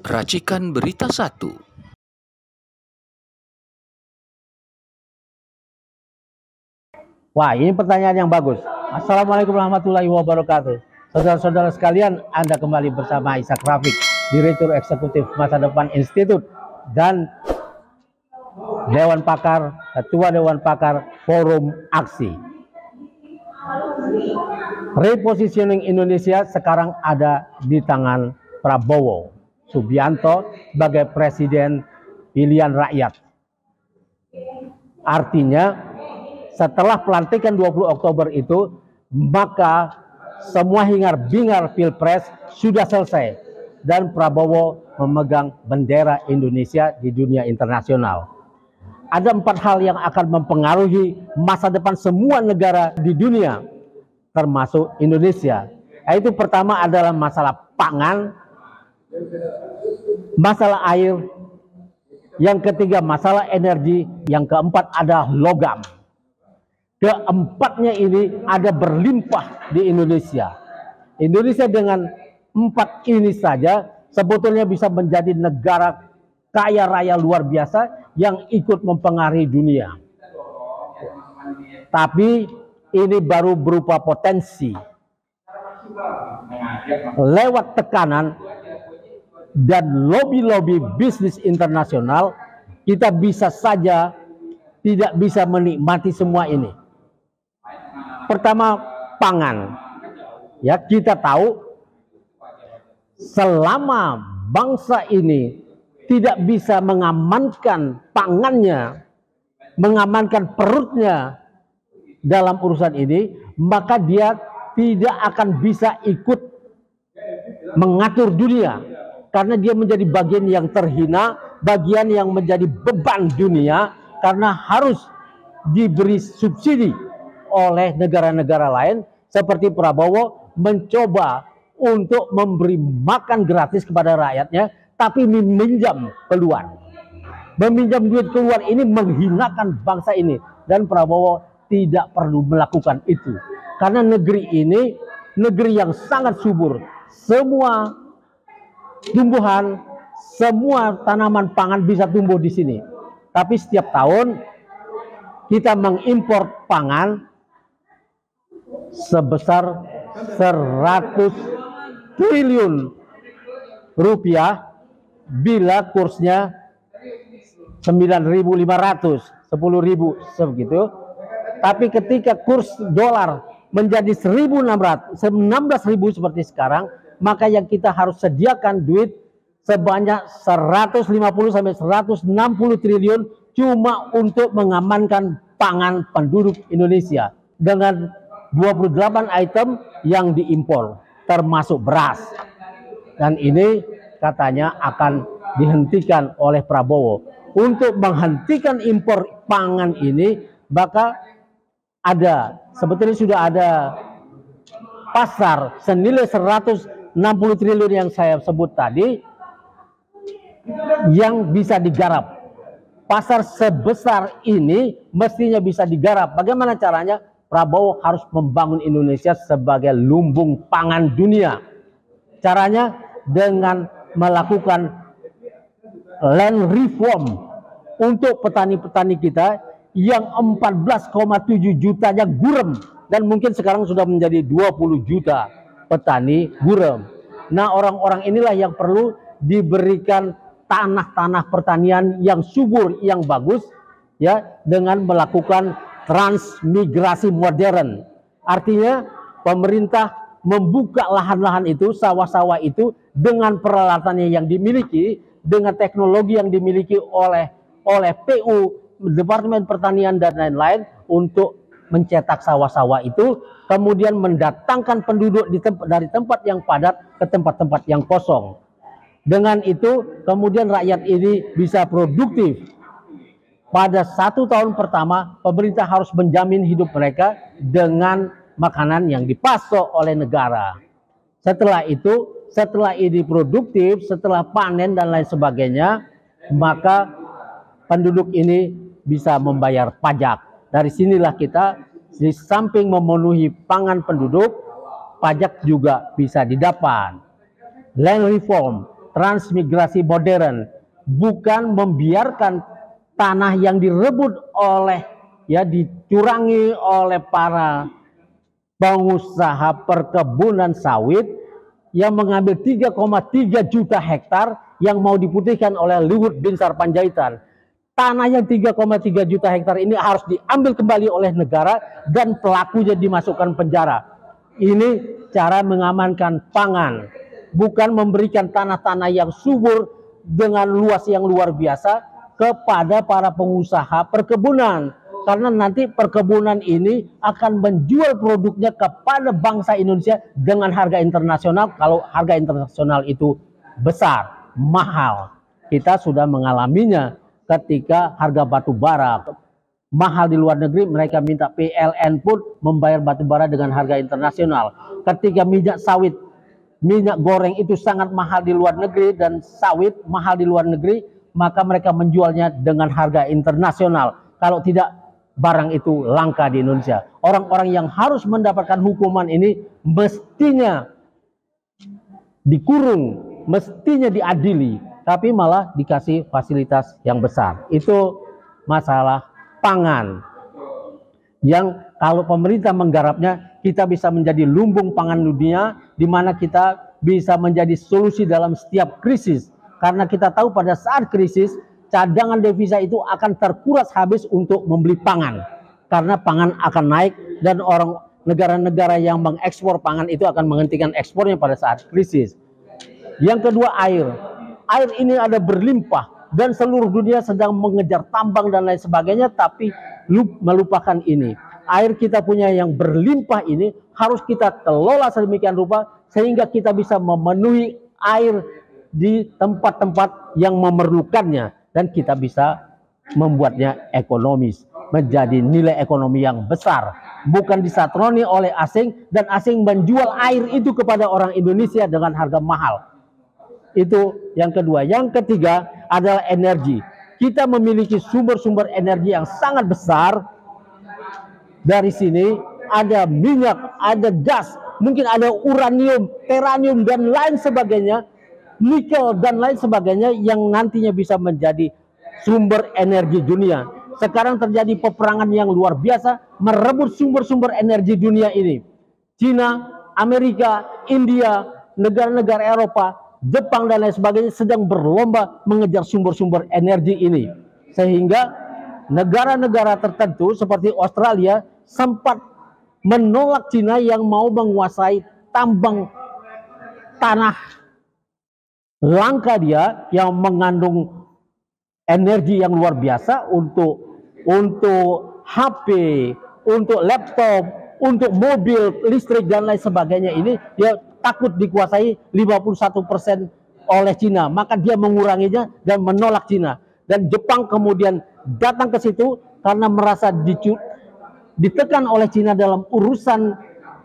Racikan Berita 1. Wah, ini pertanyaan yang bagus. Assalamualaikum warahmatullahi wabarakatuh. Saudara-saudara sekalian, Anda kembali bersama Ishak Rafiq, Direktur Eksekutif Masa Depan Institute dan Dewan Pakar, Ketua Dewan Pakar Forum Aksi. Repositioning Indonesia sekarang ada di tangan Prabowo Subianto sebagai presiden pilihan rakyat. Artinya setelah pelantikan 20 Oktober itu, maka semua hingar-bingar Pilpres sudah selesai dan Prabowo memegang bendera Indonesia di dunia internasional. Ada 4 hal yang akan mempengaruhi masa depan semua negara di dunia, termasuk Indonesia. Yaitu pertama adalah masalah pangan, masalah air, yang ketiga masalah energi, yang keempat adalah logam. Keempatnya ini ada berlimpah di Indonesia. Indonesia dengan 4 ini saja sebetulnya bisa menjadi negara kaya raya luar biasa yang ikut mempengaruhi dunia. Tapi ini baru berupa potensi. Lewat tekanan dan lobby-lobby bisnis internasional, kita bisa saja tidak bisa menikmati semua ini. Pertama, pangan. Ya, kita tahu selama bangsa ini tidak bisa mengamankan pangannya, mengamankan perutnya dalam urusan ini, maka dia tidak akan bisa ikut mengatur dunia, karena dia menjadi bagian yang terhina, bagian yang menjadi beban dunia, karena harus diberi subsidi oleh negara-negara lain. Seperti Prabowo mencoba untuk memberi makan gratis kepada rakyatnya, tapi meminjam keluar. Meminjam duit keluar ini menghinakan bangsa ini, dan Prabowo tidak perlu melakukan itu. Karena negeri ini negeri yang sangat subur. Semua tumbuhan, semua tanaman pangan bisa tumbuh di sini. Tapi setiap tahun kita mengimpor pangan sebesar 100 triliun rupiah bila kursnya 9.500, 10.000 sebegitu. Tapi ketika kurs dolar menjadi 1.600, 16.000 seperti sekarang, maka yang kita harus sediakan duit sebanyak 150 sampai 160 triliun cuma untuk mengamankan pangan penduduk Indonesia dengan 28 item yang diimpor termasuk beras. Dan ini katanya akan dihentikan oleh Prabowo. Untuk menghentikan impor pangan ini, maka sebetulnya sudah ada pasar senilai 160 triliun yang saya sebut tadi yang bisa digarap. Pasar sebesar ini mestinya bisa digarap. Bagaimana caranya? Prabowo harus membangun Indonesia sebagai lumbung pangan dunia. Caranya dengan melakukan land reform untuk petani-petani kita yang 14,7 jutanya gurem, dan mungkin sekarang sudah menjadi 20 juta petani gurem. Nah, orang-orang inilah yang perlu diberikan tanah-tanah pertanian yang subur, yang bagus, ya, dengan melakukan transmigrasi modern. Artinya pemerintah membuka lahan-lahan itu, sawah-sawah itu, dengan peralatannya yang dimiliki, dengan teknologi yang dimiliki oleh PU, Departemen Pertanian dan lain-lain, untuk mencetak sawah-sawah itu, kemudian mendatangkan penduduk dari tempat yang padat ke tempat-tempat yang kosong. Dengan itu kemudian rakyat ini bisa produktif. Pada 1 tahun pertama, pemerintah harus menjamin hidup mereka dengan makanan yang dipasok oleh negara. Setelah itu, setelah ini produktif, setelah panen dan lain sebagainya, maka penduduk ini bisa membayar pajak. Dari sinilah kita, di samping memenuhi pangan penduduk, pajak juga bisa didapat. Land reform, transmigrasi modern, bukan membiarkan tanah yang direbut oleh, ya, dicurangi oleh para pengusaha perkebunan sawit yang mengambil 3,3 juta hektar yang mau diputihkan oleh Luhut Binsar Panjaitan. Tanah yang 3,3 juta hektar ini harus diambil kembali oleh negara dan pelakunya dimasukkan penjara. Ini cara mengamankan pangan, bukan memberikan tanah-tanah yang subur dengan luas yang luar biasa kepada para pengusaha perkebunan. Karena nanti perkebunan ini akan menjual produknya kepada bangsa Indonesia dengan harga internasional. Kalau harga internasional itu besar, mahal. Kita sudah mengalaminya ketika harga batu bara mahal di luar negeri, mereka minta PLN pun membayar batu bara dengan harga internasional. Ketika minyak sawit, minyak goreng itu sangat mahal di luar negeri dan sawit mahal di luar negeri, maka mereka menjualnya dengan harga internasional. Kalau tidak, barang itu langka di Indonesia. Orang-orang yang harus mendapatkan hukuman ini mestinya dikurung, mestinya diadili, tapi malah dikasih fasilitas yang besar. Itu masalah pangan, yang kalau pemerintah menggarapnya, kita bisa menjadi lumbung pangan dunia, di mana kita bisa menjadi solusi dalam setiap krisis. Karena kita tahu pada saat krisis, cadangan devisa itu akan terkuras habis untuk membeli pangan. Karena pangan akan naik dan negara-negara yang mengekspor pangan itu akan menghentikan ekspornya pada saat krisis. Yang kedua, air. Air ini ada berlimpah dan seluruh dunia sedang mengejar tambang dan lain sebagainya, tapi melupakan ini. Air kita punya yang berlimpah ini harus kita kelola sedemikian rupa sehingga kita bisa memenuhi air di tempat-tempat yang memerlukannya dan kita bisa membuatnya ekonomis, menjadi nilai ekonomi yang besar, bukan disatroni oleh asing dan asing menjual air itu kepada orang Indonesia dengan harga mahal. Itu yang kedua. Yang ketiga adalah energi. Kita memiliki sumber-sumber energi yang sangat besar. Dari sini ada minyak, ada gas, mungkin ada uranium, teranium dan lain sebagainya, nikel dan lain sebagainya yang nantinya bisa menjadi sumber energi dunia. Sekarang terjadi peperangan yang luar biasa merebut sumber-sumber energi dunia ini. Cina, Amerika, India, negara-negara Eropa, Jepang dan lain sebagainya sedang berlomba mengejar sumber-sumber energi ini. Sehingga negara-negara tertentu seperti Australia sempat menolak Cina yang mau menguasai tambang tanah langka dia yang mengandung energi yang luar biasa untuk HP, untuk laptop, untuk mobil listrik dan lain sebagainya. Ini dia takut dikuasai 51% oleh Cina, maka dia menguranginya dan menolak Cina. Dan Jepang kemudian datang ke situ karena merasa ditekan oleh Cina dalam urusan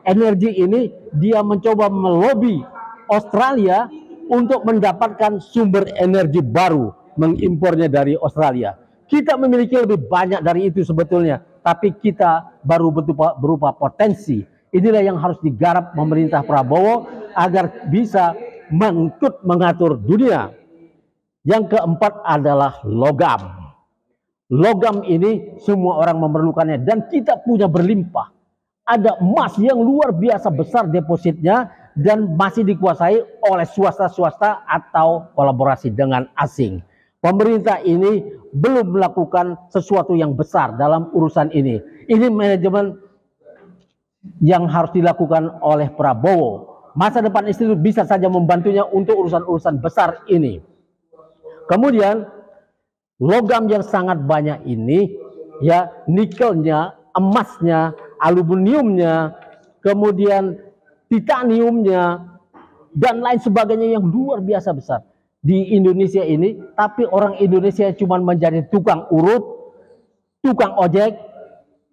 energi ini. Dia mencoba melobi Australia untuk mendapatkan sumber energi baru, mengimpornya dari Australia. Kita memiliki lebih banyak dari itu sebetulnya, tapi kita baru berupa potensi. Inilah yang harus digarap pemerintah Prabowo agar bisa mengatur dunia. Yang keempat adalah logam. Logam ini semua orang memerlukannya dan kita punya berlimpah. Ada emas yang luar biasa besar depositnya dan masih dikuasai oleh swasta-swasta atau kolaborasi dengan asing. Pemerintah ini belum melakukan sesuatu yang besar dalam urusan ini. Ini manajemen yang harus dilakukan oleh Prabowo. Masa depan institut bisa saja membantunya untuk urusan-urusan besar ini. Kemudian logam yang sangat banyak ini, ya, nikelnya, emasnya, aluminiumnya, kemudian titaniumnya dan lain sebagainya yang luar biasa besar di Indonesia ini. Tapi orang Indonesia cuma menjadi tukang urut, tukang ojek,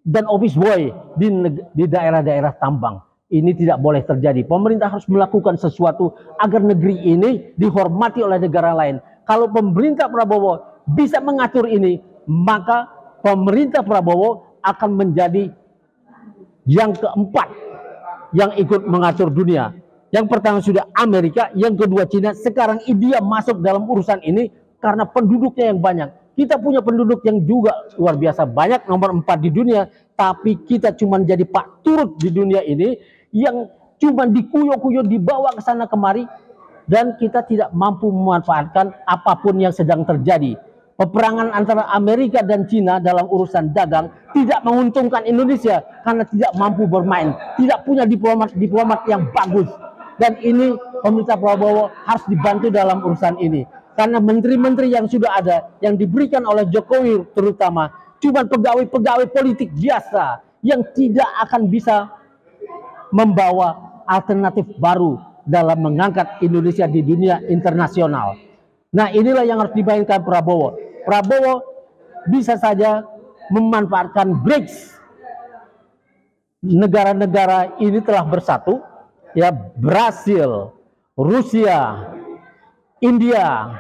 dan office boy di daerah-daerah tambang. Ini tidak boleh terjadi. Pemerintah harus melakukan sesuatu agar negeri ini dihormati oleh negara lain. Kalau pemerintah Prabowo bisa mengatur ini, maka pemerintah Prabowo akan menjadi yang keempat yang ikut mengatur dunia. Yang pertama sudah Amerika, yang kedua Cina, sekarang India masuk dalam urusan ini karena penduduknya yang banyak. Kita punya penduduk yang juga luar biasa banyak, nomor 4 di dunia, tapi kita cuma jadi pak turut di dunia ini yang cuma dikuyok-kuyok, dibawa ke sana kemari, dan kita tidak mampu memanfaatkan apapun yang sedang terjadi. Peperangan antara Amerika dan Cina dalam urusan dagang tidak menguntungkan Indonesia karena tidak mampu bermain, tidak punya diplomat yang bagus. Dan ini pemerintah Prabowo harus dibantu dalam urusan ini. Karena menteri-menteri yang sudah ada, yang diberikan oleh Jokowi terutama, cuma pegawai-pegawai politik biasa yang tidak akan bisa membawa alternatif baru dalam mengangkat Indonesia di dunia internasional. Nah, inilah yang harus dibayangkan Prabowo. Prabowo bisa saja memanfaatkan BRICS. Negara-negara ini telah bersatu, ya, Brasil, Rusia, India,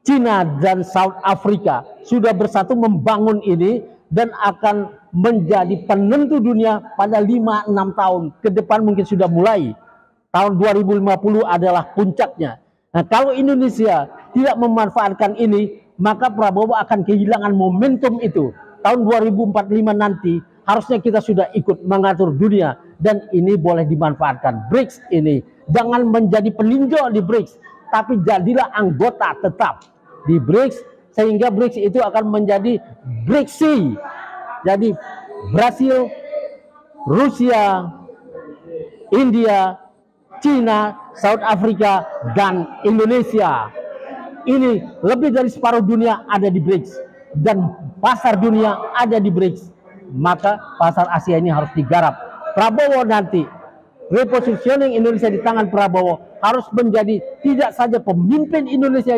Cina, dan South Africa sudah bersatu membangun ini dan akan menjadi penentu dunia pada 5-6 tahun ke depan. Mungkin sudah mulai. Tahun 2050 adalah puncaknya. Nah, kalau Indonesia tidak memanfaatkan ini, maka Prabowo akan kehilangan momentum itu. Tahun 2045 nanti harusnya kita sudah ikut mengatur dunia, dan ini boleh dimanfaatkan. BRICS ini jangan menjadi peninjau di BRICS, tapi jadilah anggota tetap di BRICS, sehingga BRICS itu akan menjadi BRICS. Jadi Brasil, Rusia, India, Cina, South Africa, dan Indonesia. Ini lebih dari separuh dunia ada di BRICS, dan pasar dunia ada di BRICS. Maka pasar Asia ini harus digarap. Prabowo nanti, repositioning Indonesia di tangan Prabowo harus menjadi tidak saja pemimpin Indonesia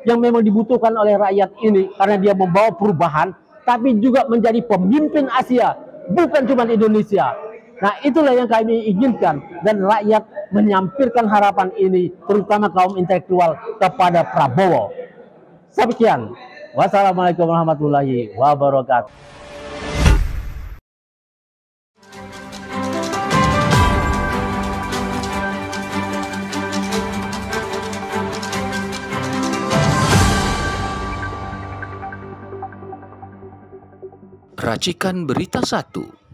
yang memang dibutuhkan oleh rakyat ini karena dia membawa perubahan, tapi juga menjadi pemimpin Asia, bukan cuma Indonesia. Nah, itulah yang kami inginkan, dan rakyat menyampirkan harapan ini, terutama kaum intelektual, kepada Prabowo. Sekian. Wassalamualaikum warahmatullahi wabarakatuh. Racikan Berita 1.